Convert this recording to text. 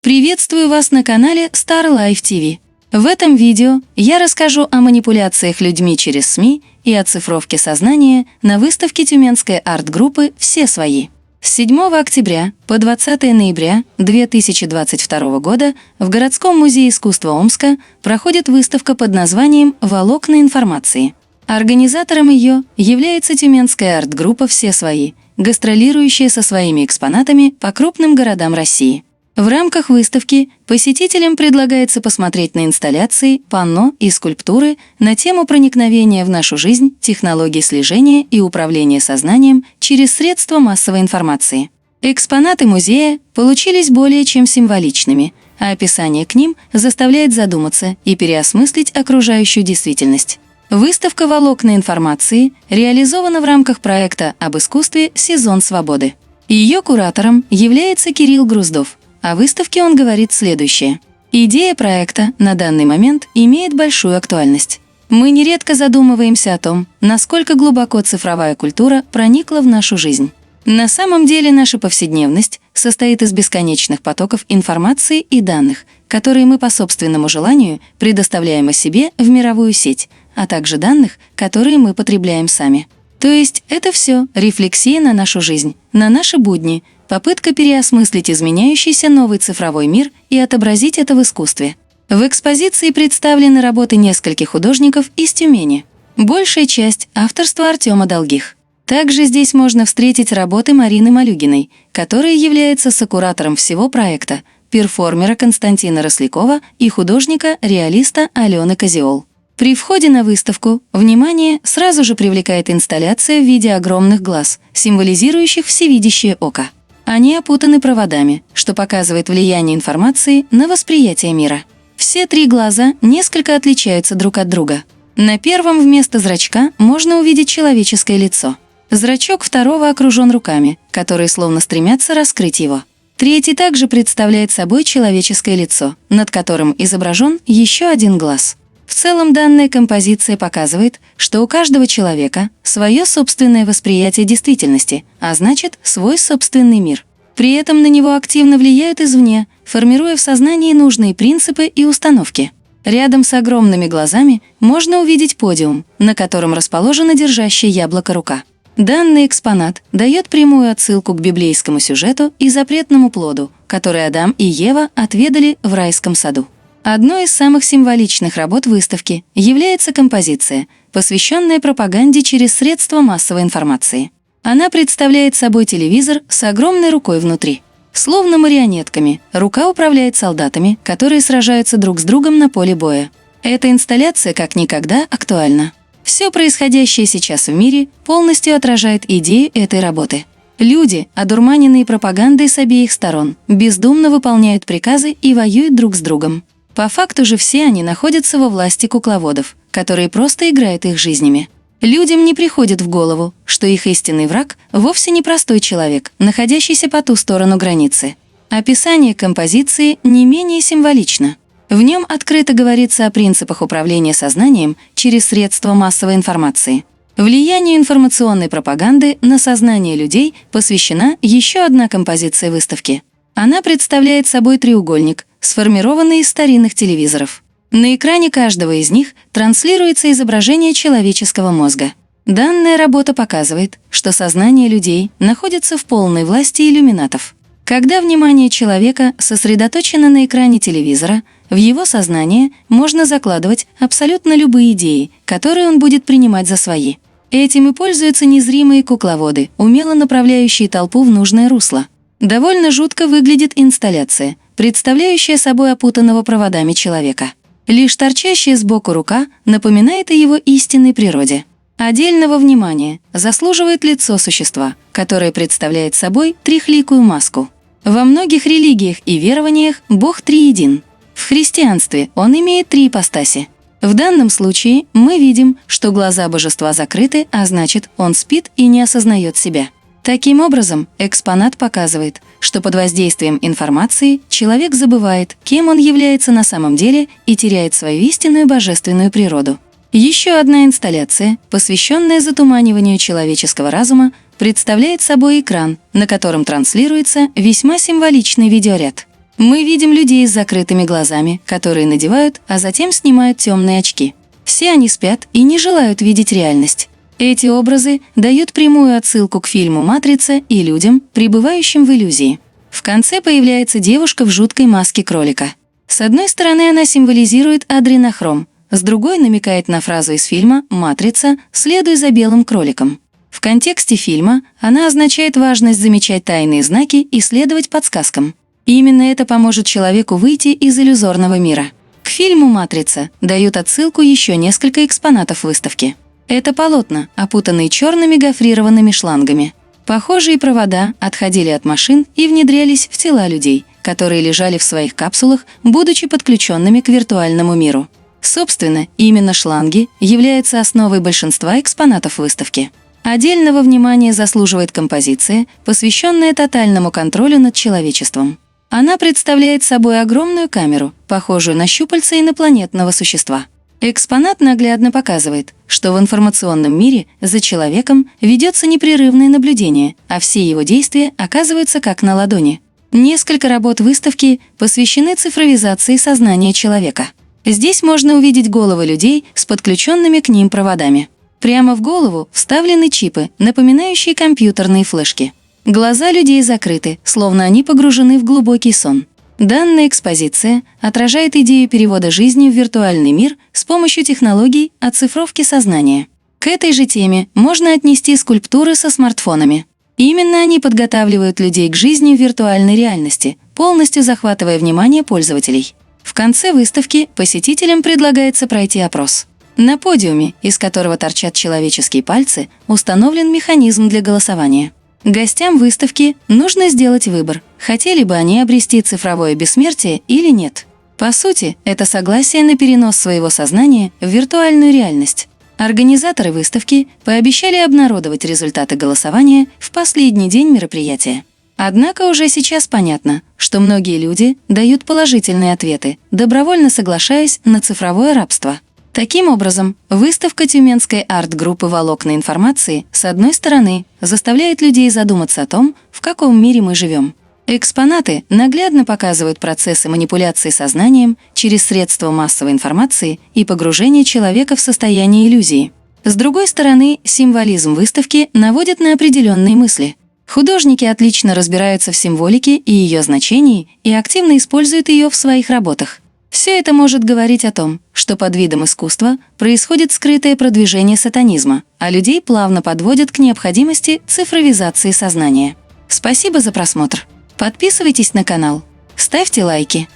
Приветствую вас на канале Star Life TV. В этом видео я расскажу о манипуляциях людьми через СМИ и о цифровке сознания на выставке тюменской арт-группы «Все свои». С 7 октября по 20 ноября 2022 года в Городском музее искусства Омска проходит выставка под названием «Волокна информации». Организатором ее является тюменская арт-группа «Все свои», гастролирующая со своими экспонатами по крупным городам России. В рамках выставки посетителям предлагается посмотреть на инсталляции, панно и скульптуры на тему проникновения в нашу жизнь технологий слежения и управления сознанием через средства массовой информации. Экспонаты музея получились более чем символичными, а описание к ним заставляет задуматься и переосмыслить окружающую действительность. Выставка «Волокна информации» реализована в рамках проекта об искусстве «Сезон свободы». Ее куратором является Кирилл Груздов. О выставке он говорит следующее. Идея проекта на данный момент имеет большую актуальность. Мы нередко задумываемся о том, насколько глубоко цифровая культура проникла в нашу жизнь. На самом деле наша повседневность состоит из бесконечных потоков информации и данных, которые мы по собственному желанию предоставляем о себе в мировую сеть, а также данных, которые мы потребляем сами. То есть это все рефлексия на нашу жизнь, на наши будни, попытка переосмыслить изменяющийся новый цифровой мир и отобразить это в искусстве. В экспозиции представлены работы нескольких художников из Тюмени. Большая часть – авторства Артема Долгих. Также здесь можно встретить работы Марины Малюгиной, которая является сокуратором всего проекта, перформера Константина Рослякова и художника-реалиста Алены Козиол. При входе на выставку внимание сразу же привлекает инсталляция в виде огромных глаз, символизирующих всевидящее око. Они опутаны проводами, что показывает влияние информации на восприятие мира. Все три глаза несколько отличаются друг от друга. На первом вместо зрачка можно увидеть человеческое лицо. Зрачок второго окружен руками, которые словно стремятся раскрыть его. Третий также представляет собой человеческое лицо, над которым изображен еще один глаз. В целом данная композиция показывает, что у каждого человека свое собственное восприятие действительности, а значит, свой собственный мир. При этом на него активно влияют извне, формируя в сознании нужные принципы и установки. Рядом с огромными глазами можно увидеть подиум, на котором расположена держащая яблоко рука. Данный экспонат дает прямую отсылку к библейскому сюжету и запретному плоду, который Адам и Ева отведали в райском саду. Одной из самых символичных работ выставки является композиция, посвященная пропаганде через средства массовой информации. Она представляет собой телевизор с огромной рукой внутри. Словно марионетками, рука управляет солдатами, которые сражаются друг с другом на поле боя. Эта инсталляция как никогда актуальна. Все происходящее сейчас в мире полностью отражает идею этой работы. Люди, одурманенные пропагандой с обеих сторон, бездумно выполняют приказы и воюют друг с другом. По факту же все они находятся во власти кукловодов, которые просто играют их жизнями. Людям не приходит в голову, что их истинный враг вовсе не простой человек, находящийся по ту сторону границы. Описание композиции не менее символично. В нем открыто говорится о принципах управления сознанием через средства массовой информации. Влиянию информационной пропаганды на сознание людей посвящена еще одна композиция выставки. Она представляет собой треугольник, сформированный из старинных телевизоров. На экране каждого из них транслируется изображение человеческого мозга. Данная работа показывает, что сознание людей находится в полной власти иллюминатов. Когда внимание человека сосредоточено на экране телевизора, в его сознание можно закладывать абсолютно любые идеи, которые он будет принимать за свои. Этим и пользуются незримые кукловоды, умело направляющие толпу в нужное русло. Довольно жутко выглядит инсталляция, представляющая собой опутанного проводами человека. Лишь торчащая сбоку рука напоминает о его истинной природе. Отдельного внимания заслуживает лицо существа, которое представляет собой трехликую маску. Во многих религиях и верованиях Бог триедин. В христианстве он имеет три ипостаси. В данном случае мы видим, что глаза божества закрыты, а значит, он спит и не осознает себя. Таким образом, экспонат показывает, что под воздействием информации человек забывает, кем он является на самом деле и теряет свою истинную божественную природу. Еще одна инсталляция, посвященная затуманиванию человеческого разума, представляет собой экран, на котором транслируется весьма символичный видеоряд. Мы видим людей с закрытыми глазами, которые надевают, а затем снимают темные очки. Все они спят и не желают видеть реальность. Эти образы дают прямую отсылку к фильму «Матрица» и людям, пребывающим в иллюзии. В конце появляется девушка в жуткой маске кролика. С одной стороны, она символизирует адренохром, с другой намекает на фразу из фильма «Матрица. Следуй за белым кроликом». В контексте фильма она означает важность замечать тайные знаки и следовать подсказкам. И именно это поможет человеку выйти из иллюзорного мира. К фильму «Матрица» дают отсылку еще несколько экспонатов выставки. Это полотна, опутанные черными гофрированными шлангами. Похожие провода отходили от машин и внедрялись в тела людей, которые лежали в своих капсулах, будучи подключенными к виртуальному миру. Собственно, именно шланги являются основой большинства экспонатов выставки. Отдельного внимания заслуживает композиция, посвященная тотальному контролю над человечеством. Она представляет собой огромную камеру, похожую на щупальца инопланетного существа. Экспонат наглядно показывает, что в информационном мире за человеком ведется непрерывное наблюдение, а все его действия оказываются как на ладони. Несколько работ выставки посвящены цифровизации сознания человека. Здесь можно увидеть головы людей с подключенными к ним проводами. Прямо в голову вставлены чипы, напоминающие компьютерные флешки. Глаза людей закрыты, словно они погружены в глубокий сон. Данная экспозиция отражает идею перевода жизни в виртуальный мир с помощью технологий оцифровки сознания. К этой же теме можно отнести скульптуры со смартфонами. Именно они подготавливают людей к жизни в виртуальной реальности, полностью захватывая внимание пользователей. В конце выставки посетителям предлагается пройти опрос. На подиуме, из которого торчат человеческие пальцы, установлен механизм для голосования. Гостям выставки нужно сделать выбор, хотели бы они обрести цифровое бессмертие или нет. По сути, это согласие на перенос своего сознания в виртуальную реальность. Организаторы выставки пообещали обнародовать результаты голосования в последний день мероприятия. Однако уже сейчас понятно, что многие люди дают положительные ответы, добровольно соглашаясь на цифровое рабство. Таким образом, выставка тюменской арт-группы волокна информации, с одной стороны, заставляет людей задуматься о том, в каком мире мы живем. Экспонаты наглядно показывают процессы манипуляции сознанием через средства массовой информации и погружение человека в состояние иллюзии. С другой стороны, символизм выставки наводит на определенные мысли. Художники отлично разбираются в символике и ее значении и активно используют ее в своих работах. Все это может говорить о том, что под видом искусства происходит скрытое продвижение сатанизма, а людей плавно подводят к необходимости цифровизации сознания. Спасибо за просмотр. Подписывайтесь на канал, ставьте лайки.